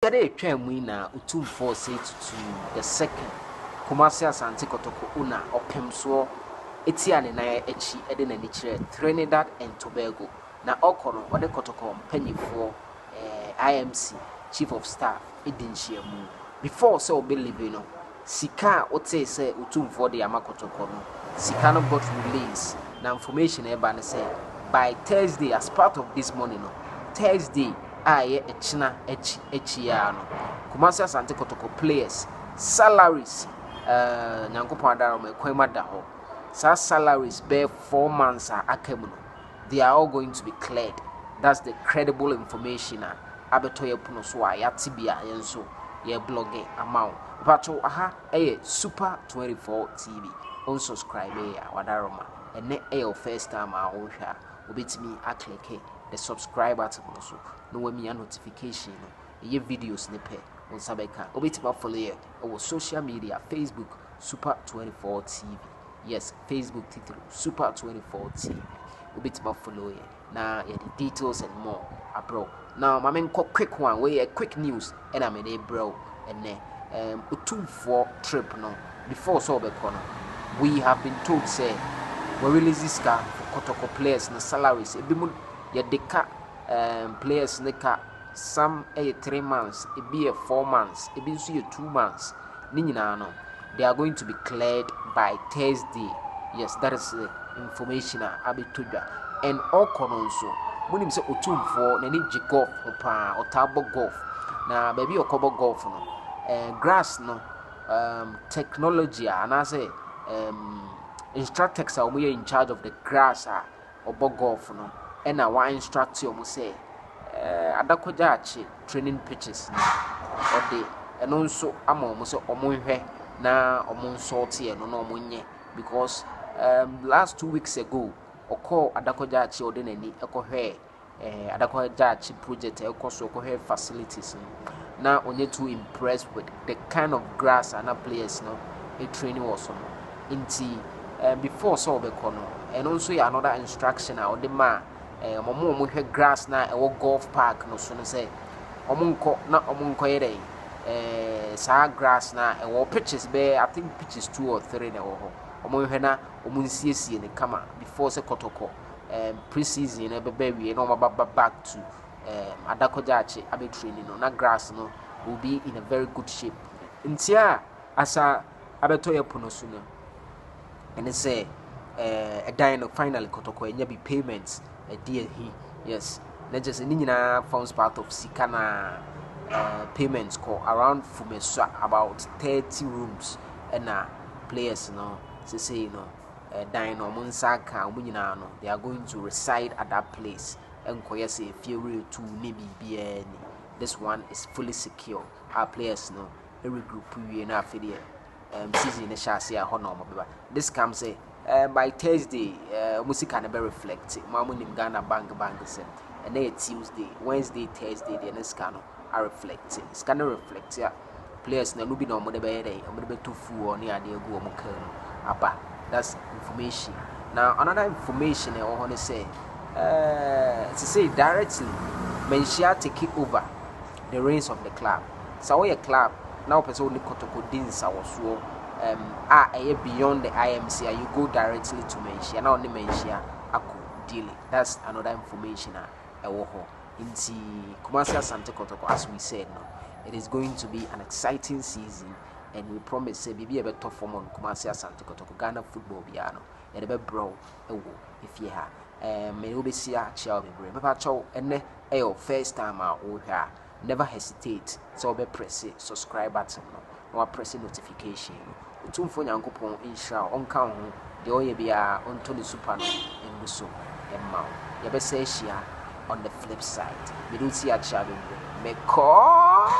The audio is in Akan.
Saturday Twemwina Utum for say to the second Kumasi Asante Kotoko Una or Pemso Etiane na Echi Eden and Trinidad and Tobago. Na Okono or the Kotoko Penny for IMC Chief of Staff Edin Shiamu. Before so believe Sika Ote say Utum for the Amakotoko. Sika no got release. Na information ebane say by Thursday as part of this morning Thursday aye echina echiano Kumasi Asante Kotoko players salaries nyankopon adaro me kwema da ho sa salaries be 4 months akamuno they are all going to be cleared. That's the credible information abeto ye puno so yatibia yenso ye blogging amount pato aha Super 24 TV on subscribe ya wadaroma ene first time ahwo hwa obetimi click the subscribe button so no we me notification no ye videos ne pe on sabeka obetimi follow ye our social media Facebook Super 24 TV. Yes, Facebook title Super 24 TV. Obetimi follow ye na ye the details and more abro. Now my main quick one we quick news and I'm in bro and utum for trip no before so be kono we have been told say we release this car for Kotoko players na salaries ebimu ye deka players neka some 3 months it be 4 months it be 2 months ni nyina no they are going to be cleared by Thursday. Yes, that is the information abetodwa and all kono so munim say utum for na ni golf pa otabo golf na baby okobo golf no grass no technology and I say instructors are we in charge of the grass or golf no and now one instructor mu say adakojachi training pitches or the and also amo mu say omonhwe na omonsort no no omonye because last 2 weeks ago oko adakojachi odenani ekohwe adakojachi project ekoso ekohwe facilities now only too impressed with the kind of grass and players no a training was on inti before so be kono and also another instruction or the ma omo grass na e golf park no so no say omonko na omonko yere sa grass na e pitches be I think pitches 2 or 3 na ho omonhwe na omunsiesie ne kama before se Kotoko pre-season e be we no back to adakojachi abe training no na grass no will be in a very good shape ntia asa abeto ye puno so no and say a dying finally Kotoko enya be payments a dear he yes na just ni nyina forms part of sikana payments call around fumeso about 30 rooms and players no say you know dying or munsaka umunyina no they are going to reside at that place and say fury to nibi. This one is fully secure. Our players know every group we na afide season shasi a hono mo. This comes by Thursday music can be reflect mamu nim Ghana bank say and then Tuesday Wednesday Thursday the next can are reflect it's can reflect yeah players na lubi no mo de be dey mo de to fu on ya de egu o mo kan apa that's information. Now another information I want to say to say directly Menshia take over the reins of the club. So a club now person only Kotoko Dinsa was so beyond the IMC you go directly to Menshia now only Menshia aku deal. That's another information inti Kumasi Asante Kotoko as we said no it is going to be an exciting season and we promise say be a better form on Kumasi Asante Kotoko Ghana football biano and be bro if you have may we see a child be brave papa chow ene first time never hesitate so be press subscribe button no press notification utumfo nyankopon insha onka ho de oye bia onto the super no en so emma ye be say share on the flip side we don't see a child be me call